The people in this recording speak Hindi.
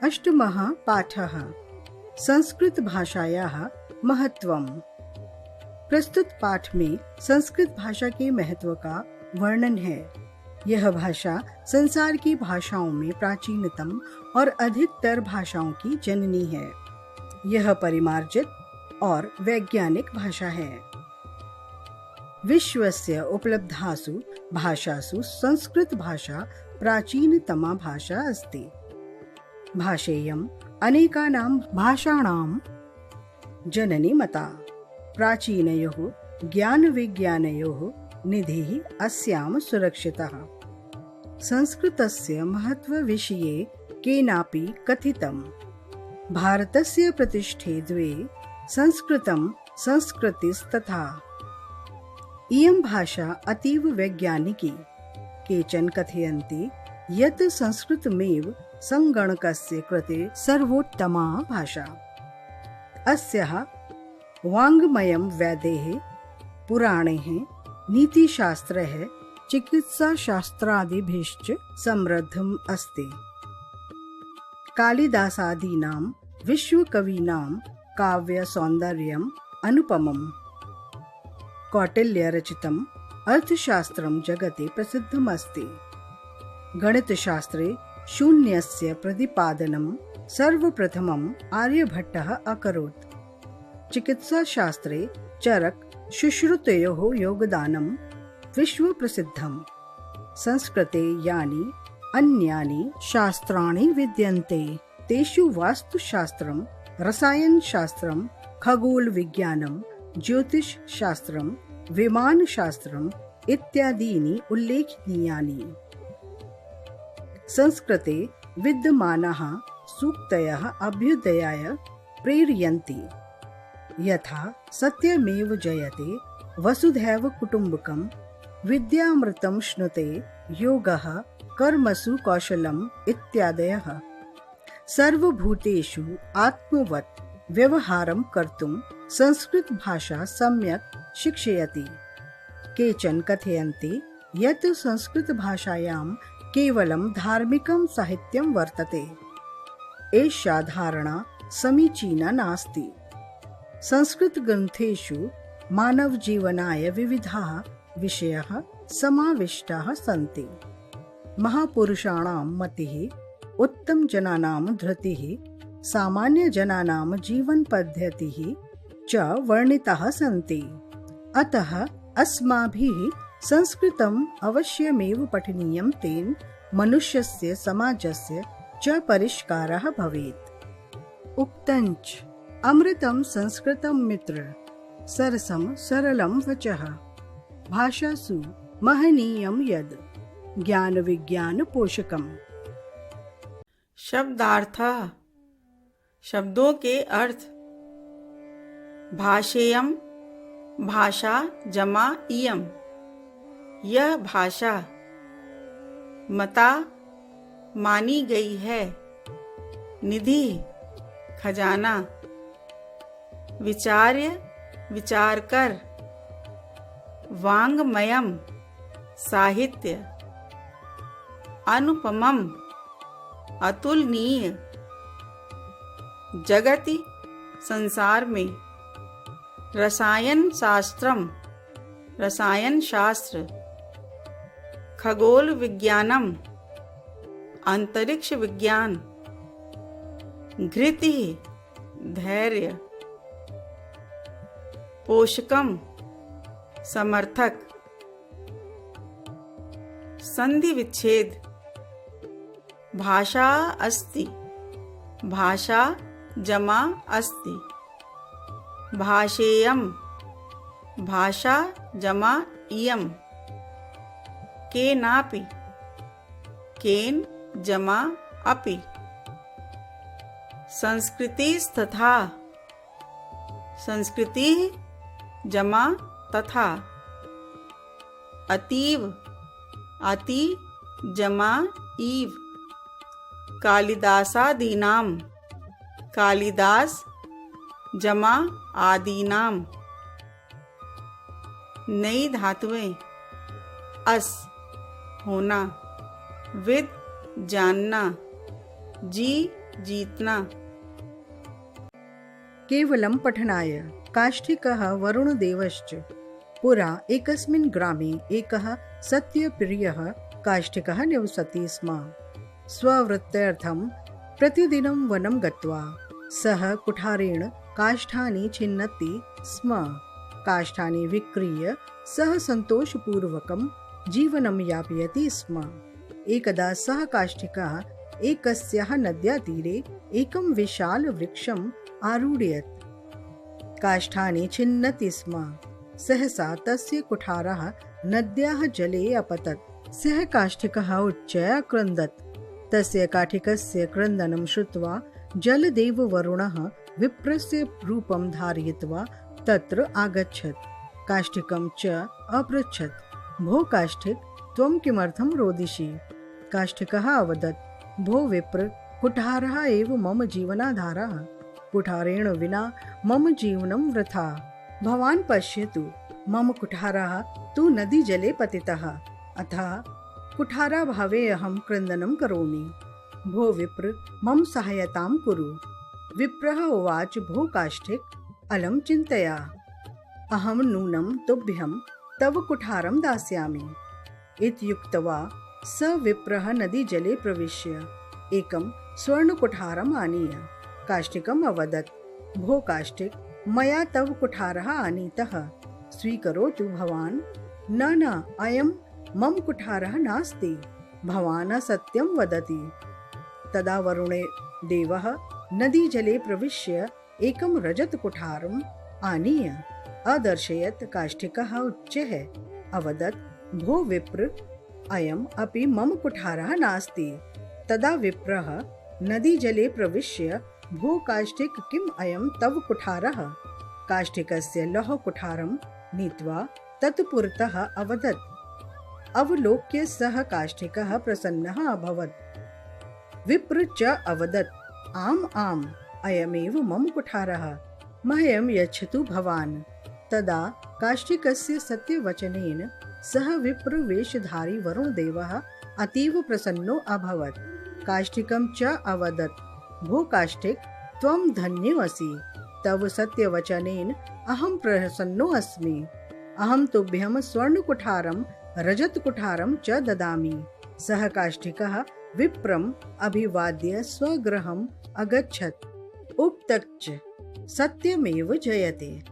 अष्टमः पाठः संस्कृत भाषायाः महत्वम्। प्रस्तुत पाठ में संस्कृत भाषा के महत्व का वर्णन है। यह भाषा संसार की भाषाओं में प्राचीनतम और अधिकतर भाषाओं की जननी है। यह परिमार्जित और वैज्ञानिक भाषा है। विश्वस्य उपलब्धासु भाषासु संस्कृत भाषा प्राचीनतमा भाषा अस्ति। भाषेयम् अनेकानां भाषाणां जननी मता। प्राचीनयोः ज्ञानविज्ञानयोः निधिः अस्यां सुरक्षितः। संस्कृतस्य महत्वविषये केनापि कथितम्। भारतस्य प्रतिष्ठे द्वे संस्कृतं संस्कृतिस्तथा। इयं भाषा अतीव वैज्ञानिकी। केचन कथयन्ति यत् संस्कृतमेव संगणकस्य कृते सर्वोत्तमा भाषा। अस्याः वाङ्मयं वेदैः, पुराणैः, नीतिशास्त्रैः, चिकित्साशास्त्रादिभिश्च समृद्धम् अस्ति। कालिदासादीनां विश्वकवीनां काव्यसौन्दर्यम् अनुपमम्। कौटिल्यरचितम् अर्थशास्त्रं जगति प्रसिद्धम् अस्ति। गणितशास्त्रे शून्यस्य प्रतिपादनं सर्वप्रथमम् आर्यभट्टः अकरोत्। चिकित्साशास्त्रे चरक शुश्रुतयोः योगदानं विश्वप्रसिद्धम्। संस्कृते यानि अन्यानि शास्त्राणि विद्यन्ते तेषु वास्तुशास्त्रं, रसायनशास्त्रं, खगोलविज्ञानं, ज्योतिषशास्त्रं, विमानशास्त्रम् इत्यादीनि उल्लेखनीयानि। संस्कृते विद्यमानाः सूक्तयः अभ्युदयाय प्रेरयन्ति। यथा सत्यमेव जयते, वसुधैव कुटुम्बकम्, विद्यामृतं श्नुते, योगः कर्मसु कौशलम् इत्यादयः। सर्वभूतेषु आत्मवत् व्यवहारं कर्तुं संस्कृत भाषा सम्यक् शिक्षयति। केचन कथयन्ति यत् संस्कृत भाषायां केवलं धार्मिकं साहित्यं वर्तते। एषा धारणा समीचीना नास्ति। संस्कृत ग्रन्थेषु मानवजीवनाय विविधाः विषयाः समाविष्टाः सन्ति। महापुरुषाणां मतिः, उत्तमजनानां धृतिः, सामान्यजनानां जीवनपद्धतिः च वर्णिताः सन्ति। अतः अस्माभिः संस्कृतम् अवश्यमेव पठनीयं। तेन मनुष्यस्य, समाजस्य च परिष्कारः भवेत्। उक्तञ्च अमृतं संस्कृतं मित्र, सरसं सरलं वचः। भाषासु महनीयं यद् ज्ञान विज्ञान पोषकम्। शब्दार्थ, शब्दों के अर्थ। भाषेयम्, भाषा जमा इयम्, यह भाषा। मता, मानी गई है। निधि, खजाना। विचार्य, विचार कर। वाङ्मयम्, साहित्य। अनुपमम्, अतुलनीय। जगति, संसार में। रसायन शास्त्रम, रसायन शास्त्र। खगोल विज्ञानम, अंतरिक्ष विज्ञान। घृति, धैर्य। पोषकम, समर्थक। संधि विच्छेद। भाषा अस्ति, भाषा जमा अस्ति। भाषेयम्, भाषा जमा इयम्। केनापि, केन जमा अपि। संस्कृतिस्तथा, संस्कृति जमा तथा। अतीव, अति जमा इव। कालिदासादीनां, कालिदास जमा आदीनाम। नई धातुएं। अस होना, विद जानना, जी जीतना। केवलं पठनाय। काष्ठिकः वरुणदेवश्च। पुरा एकस्मिन् ग्रामे एकः सत्यप्रियः काष्ठिकः निवसति स्म। स्ववृत्त्यर्थं प्रतिदिनं वनं गत्वा सः कुठारेण काष्ठानि छिन्नति स्म। काष्ठानि विक्रीय सः सन्तोषपूर्वकं जीवनं यापयति स्म। एकदा सः काष्ठिकः एकस्याः नद्याः तीरे एकं विशालवृक्षम् आरूढयत्। काष्ठानि छिन्नति स्म। सहसा तस्य कुठारः नद्याः जले अपतत्। सः काष्ठिकः उच्चैः अक्रन्दत्। तस्य काष्ठिकस्य क्रन्दनं श्रुत्वा जलदेव वरुणः विप्रस्य रूपं धारयित्वा तत्र आगच्छत्। काष्ठिकं च अपृच्छत्, भो काष्ठिक, त्वं किमर्थं रोदिषि? काष्ठिकः अवदत्, भो विप्र, कुठारः एव मम जीवनाधारः। कुठारेण विना मम जीवनं वृथा। भवान् पश्यतु, मम कुठारः तु नदीजले पतितः, अतः कुठाराभावे अहं क्रन्दनं करोमि। भो विप्र, मम सहायतां कुरु। विप्रः उवाच, भो काष्ठिक, अलं चिन्तया, अहं नूनं तुभ्यं तव कुठारं दास्यामि। इत्युक्त्वा स विप्रः नदीजले प्रविश्य एकं स्वर्णकुठारम् आनीय काष्ठिकम् अवदत्, भो काष्ठिक, मया तव कुठारः आनीतः, स्वीकरोतु भवान्। न, अयं मम कुठारः नास्ति, भवान् असत्यं वदति। तदा वरुणे देवः नदीजले प्रविश्य एकं रजतकुठारम् आनीय अदर्शयत्। काष्ठिकः उच्चैः अवदत्, भो विप्र, अयम् अपि मम कुठारः नास्ति। तदा विप्रः नदीजले प्रविश्य, भो काष्ठिक, किम् अयं तव कुठारः? काष्ठिकस्य लौहकुठारं नीत्वा तत्पुरतः अवदत्। अवलोक्य सः काष्ठिकः प्रसन्नः अभवत्। विप्र च अवदत्, आम्, अयमेव मम कुठारः, मह्यं यच्छतु भवान्। तदा काष्ठिकस्य सत्यवचनेन सः विप्रवेशधारी वरुणदेवः अतीव प्रसन्नो अभवत्। काष्ठिकं च अवदत्, भो काष्ठिक, त्वं धन्योऽसि। तव सत्यवचनेन अहं प्रसन्नो अस्मि। अहं तुभ्यं स्वर्णकुठारं रजतकुठारं च ददामि। सः काष्ठिकः विप्रम् अभिवाद्य स्वगृहम् अगच्छत्। उक्तच्च सत्यमेव जयते।